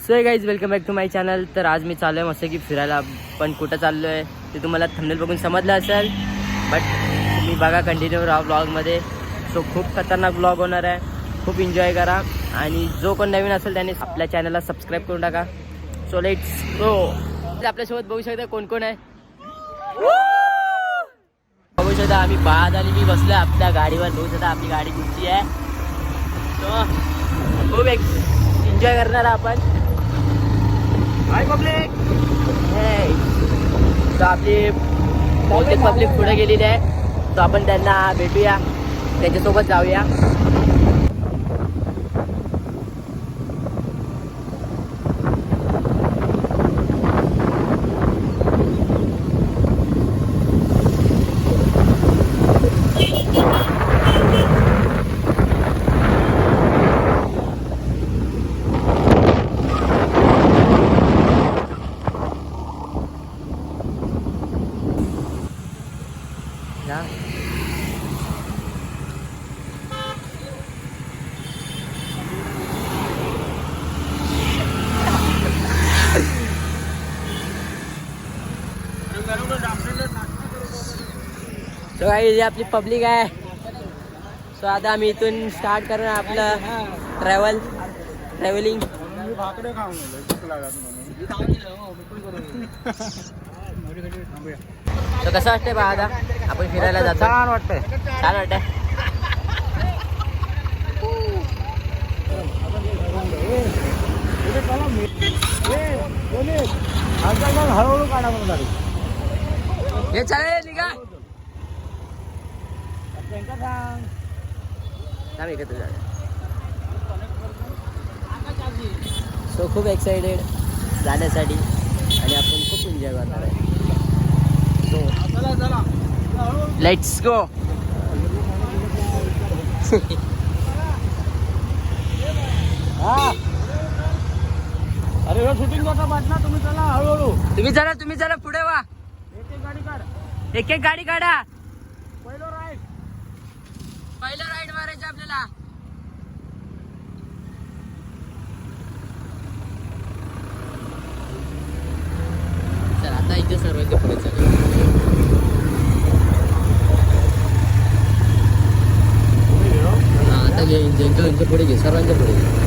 So guys welcome back to my channel. तर आज मी चाललो आहे मस्त की फिरायला. पण कुठं चाललो आहे ते तुम्हाला थंबनेल बघून समजलं असेल, बट तुम्ही बघा कंटिन्यू राहा ब्लॉगमध्ये. सो खूप खतरनाक ब्लॉग होणार आहे, खूप एन्जॉय करा. आणि जो कोण नवीन असेल त्याने आपल्या चॅनलला सबस्क्राईब करून टाका. So let's go. आपल्यासोबत बघू शकता कोण कोण आहे. बघू शकता आम्ही बाद आणि मी बसलो आपल्या गाडीवर. बघू शकता आपली गाडी कुठची आहे. सो खूप एन्जॉय करणार आपण. हाय पब्लिक. तर आपली बहुतेक पब्लिक पुढे गेलेली आहे, तर आपण त्यांना भेटूया, त्यांच्यासोबत जाऊया. सो ही आपली पब्लिक आहे. सो आता आम्ही इथून स्टार्ट करणार आपलं ट्रॅव्हलिंग. सो कसं वाटतंय बा आता आपण फिरायला जातो? छान वाटतंय. हळूहळू काढा म्हणून गाडी. हे चालेल निघा. सो खूप एक्साइटेड जाण्यासाठी आणि आपण खूप एन्जॉय करणार आहे. So let's go. अरे शूटिंग करता पाठ ना. तुम्ही चला हळूहळू. तुम्ही चला पुढे वा. एक गाडी काढ. एक गाडी काढा. पहिलं राईड मारायचं आपल्याला. चल आता इथे सर्वांच्या पुढे चला. आता यांच्या पुढे घे, सर्वांच्या पुढे घे.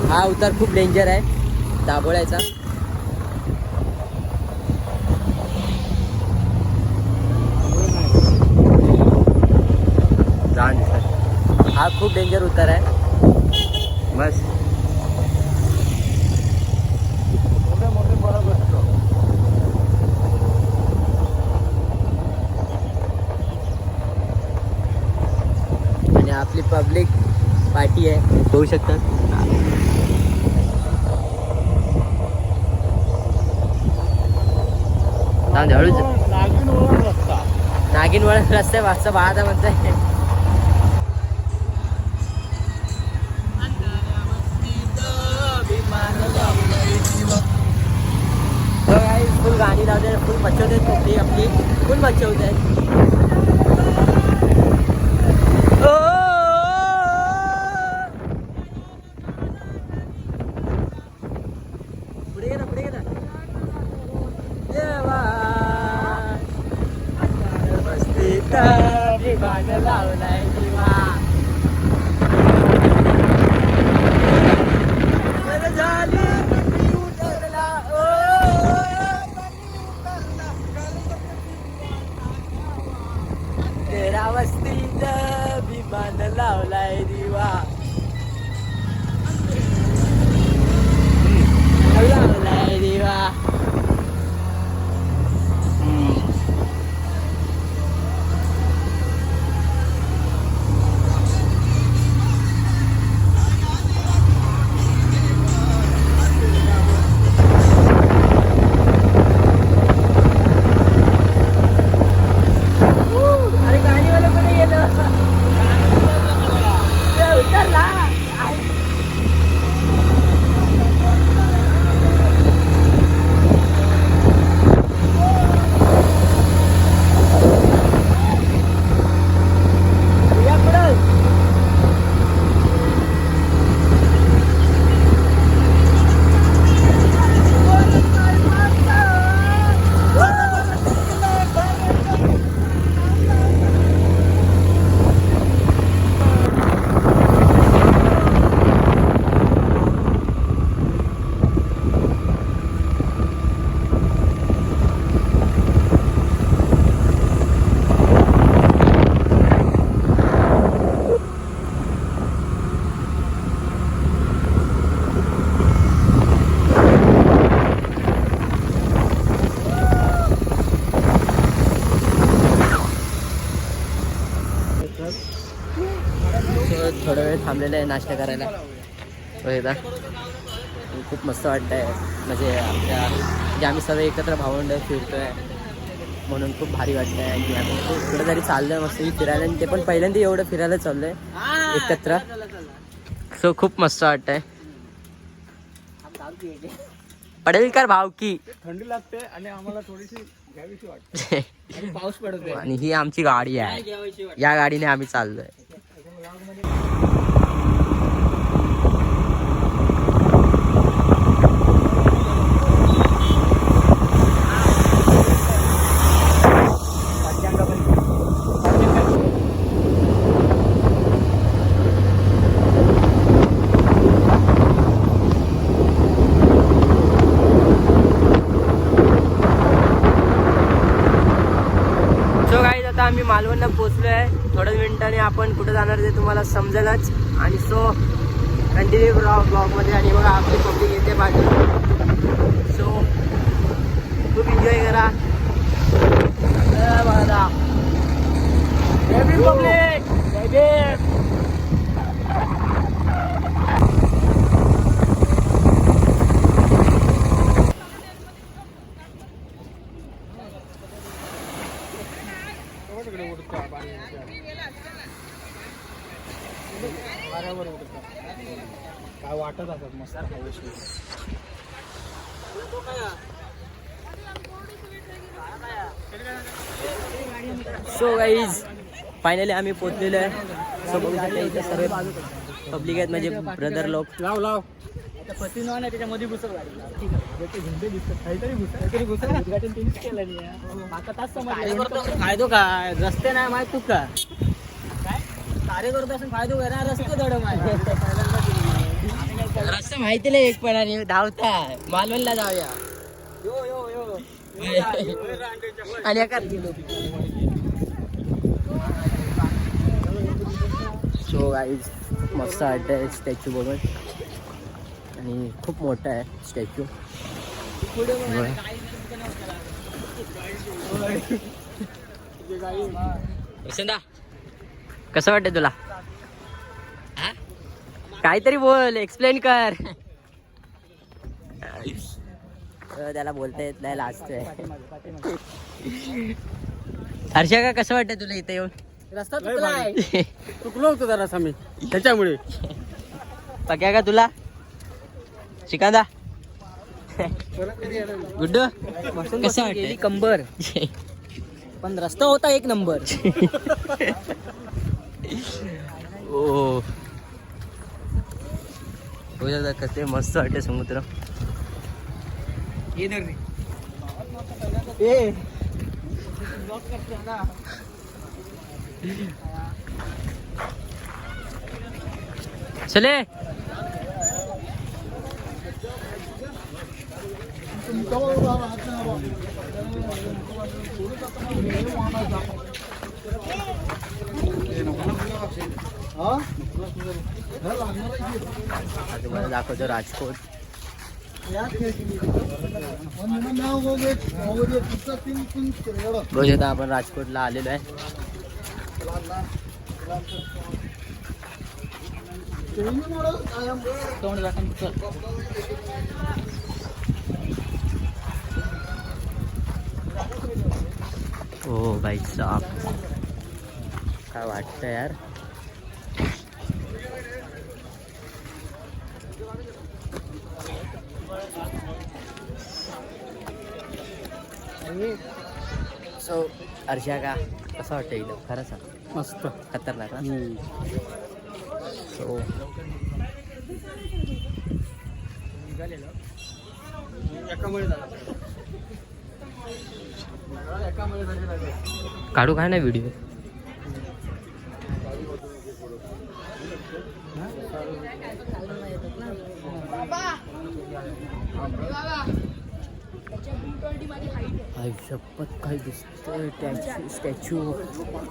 हा उतार खूप डेंजर आहे, दाभोळ्याचा. हा खूप डेंजर उतार आहे. बस आणि आपली पब्लिक पार्टी आहे, बघू शकतात. नागिन वळण रस्ते वाजता बाळा म्हणताय. फुल गाणी लावते, फुल मच्छवते. टोपली आपली फुल मच्छवते. पुढे गेला देवा मस्तीत विमान लावलाय दिवा. झाली उतरला तेरा वस्तीत विमान लावलाय दिवा. लावलाय दिवा. अरे गाडीवाला कुठे गेलं उतरला थोडा वेळ थांबलेलं आहे नाश्ता करायला एकदा खूप मस्त वाटतंय म्हणजे आम्ही सर्व एकत्र भावंड फिरतोय म्हणून खूप भारी वाटतंय की आम्ही कुठं तरी चाललोय मस्त फिरायला आणि ते पण पहिल्यांदा एवढं फिरायला चाललोय एकत्र सो खूप मस्त वाटतंय पडेलकर भाव की थंडी लागते आणि आम्हाला थोडीशी घ्यावीशी वाटते आणि पाऊस पडतोय आणि ही आमची गाडी आहे या गाडीने आम्ही चाललोय आम्ही मालवणला पोहोचलोय थोड्याच मिनिटांनी आपण कुठे जाणार ते तुम्हाला समजेलच आणि सो कंटिन्यू ब्लॉग मध्ये आणि बघा आपली पब्लिक येते बाजू सो खूप एन्जॉय करा पब्लिक काय वाटत असत मस्त सो गाईज फायनली आम्ही पोहोचलेलो आहे सो बघू शकता इथे सर्व पब्लिक आहेत म्हणजे ब्रदर लोक लाव पती आहे त्याच्यामध्ये घुसत झेंडे दिसतात काहीतरी घुसत उद्घाटन त्यांनीच केलं नाही फायदो काय रस्ते नाही माहित तू का काय कार्यकर्ता असून फायदो काय ना रस्ते धड माहिती रस्ता माहिती नाही एक पण आणि धावता मालवणला जाऊया यो आणि एका सो गाईज मस्त वाटतंय स्टॅच्यू बघून आणि खूप मोठा आहे स्टॅच्यू वसंता कसं वाटतंय तुला काहीतरी बोल एक्सप्लेन कर त्याला बोलता येत नाही लाजतोय हर्षा का कसं वाटतंय तुला इथे येऊन रस्ता चुकलो होतो जरासा मी त्याच्यामुळे पक्या का तुला शिकांदा गुड्डू कसं वाटतं कंबर पण रस्ता होता एक नंबर ओ कसे मस्त वाटते समुद्र चले तुम्हाला दाखवतो राजकोट रोज आता आपण राजकोटला आलेलो आहे. ओ भाई साहब, काय वाटतं यार. सो अर्षा का कसं वाटतं एकदम खरं सांग. मस्त खतरनाक ना. सो काढू काय ना व्हिडिओ. शपथ काय दिसतोय स्टॅच्यू.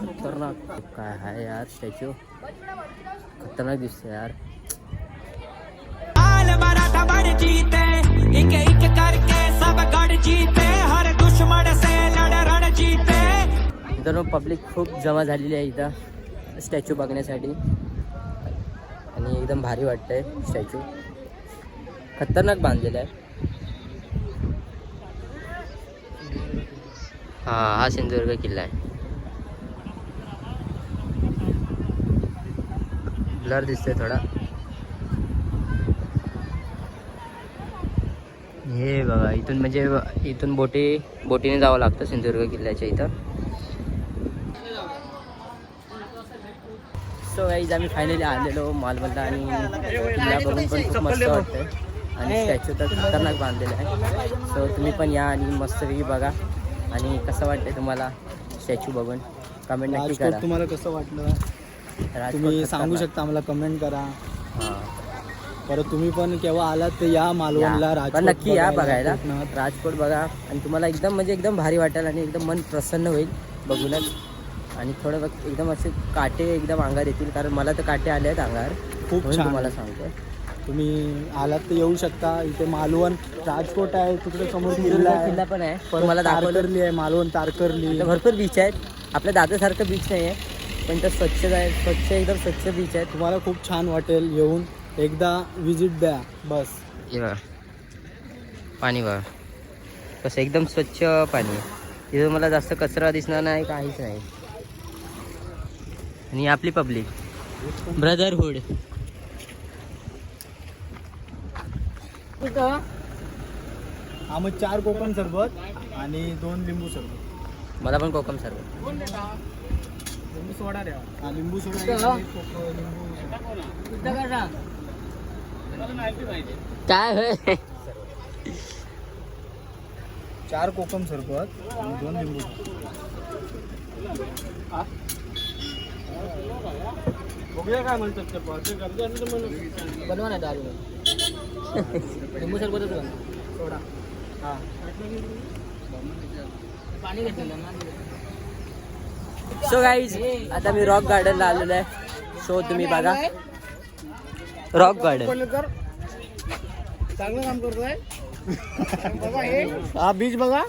खतरनाक काय आहे यार. स्टॅच्यू खतरनाक दिसतोय यार. इथं पब्लिक खूप जमा झालेली आहे इथं स्टॅच्यू बघण्यासाठी आणि एकदम भारी वाटतंय. स्टॅच्यू खतरनाक बांधलेला आहे. हा सिंधुदुर्ग किल्ला आहे. ब्लर दिसतोय थोडा. हे बघा इथून म्हणजे इथून बोटीने जावं लागतं सिंधुदुर्ग किल्ल्याच्या इथं. सो गाईज आम्ही फायनली आलेलो मॉलमधला आणि किल्ला बघून पण खूप मस्त वाटतंय आणि स्टॅच्यू तर खतरनाक बांधलेला आहे. सो तुम्ही पण या आणि मस्तपैकी बघा. आणि कसं वाटतंय तुम्हाला स्टॅच्यू बघून कमेंट नक्की करा. तुम्हाला कसं वाटलं तुम्ही सांगू शकता, आम्हाला कमेंट करा. हां परत तुम्ही पण केव्हा आलात तर या मालवणला. पण नक्की या बघायला राजकोट बघा आणि तुम्हाला एकदम म्हणजे एकदम भारी वाटेल आणि एकदम मन प्रसन्न होईल बघूनच. आणि थोडं एकदम असे काटे एकदम अंगावर येतील कारण मला तर काटे आले आहेत अंगावर. खूप छान तुम्हाला सांगतो तुम्ही आलात तर येऊ शकता. इथे मालवण राजकोट आहे, तिकडे समोर किल्ला पण आहे. मला तारकर्ली आहे, मालवण तारकर्ली. भरपूर बीच आहेत. आपल्या दादरसारखं बीच नाही आहे पण तर स्वच्छ आहे, स्वच्छ एकदम स्वच्छ बीच आहे. तुम्हाला खूप छान वाटेल येऊन एकदा विजिट द्या बस. हे बघा पाणी बघा कसं एकदम स्वच्छ पाणी. तिथं मला जास्त कचरा दिसणार नाही, काहीच नाही. आणि आपली पब्लिक ब्रदरहूड. हा मग 4 कोकम सरबत आणि 2 लिंबू सरबत. मला पण कोकम सरबत. लिंबू सोडा द्या. हा लिंबू सोडा. काय होय 4 कोकम सरबत आणि 2 लिंबू. बघूया काय म्हणतात ते बनवा ना दारू. लिंबू सरबतच सोडा. हां पाणी घेतलेलं ना. सो गाईज आता मी रॉक गार्डनला आलेलो आहे. सो तुम्ही बघा रॉक गार्डन. चांगलं काम करतोय. हा बीच बघा.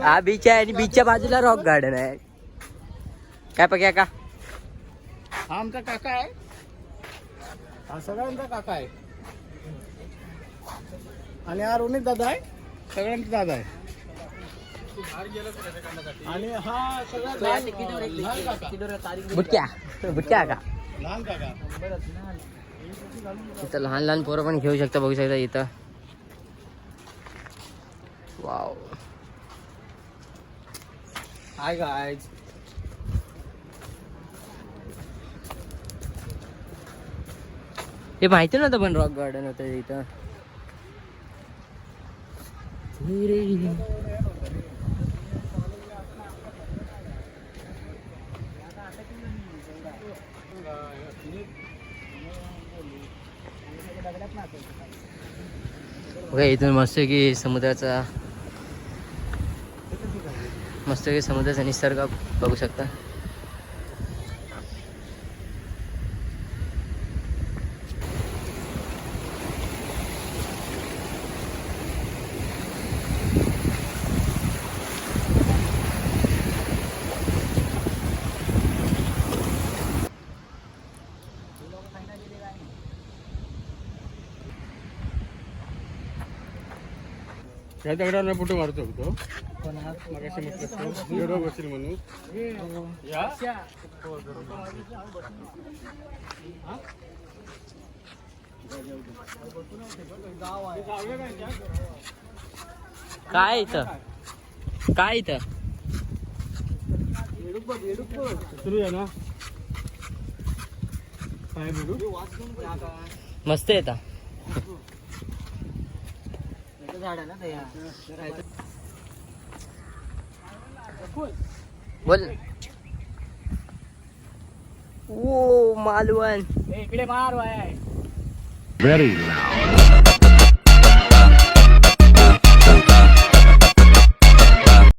हा बीच आहे आणि बीचच्या बाजूला रॉक गार्डन आहे. काय पक्या का हा आमचा काका आहे. हा सगळ्यांचा काका आहे. आणि हा रोनित दादा आहे. सगळ्यांचा दादा आहे. आणि हा सगळ्यात बुटक्या बुटक्या का लहान काका. इथं लहान लहान पोरं पण घेऊ शकता. बघू शकता इथं. Wow hi guys. हे माहिती नव्हतं पण रॉक गार्डन होतं इथं. बघा इथून मस्त की समुद्राचा निसर्ग बघू शकता. त्या दगडाला फोटो मारतो तो कोणा? मगाशी म्हटलं तो व्हिडिओ बसेल म्हणून या काय इथं काय इथं सुरू आहे ना काय बोलू मस्त येतं झाड आहे ना ते या. बोल ओ मालवण ए, इकडे मार वाय Very loud.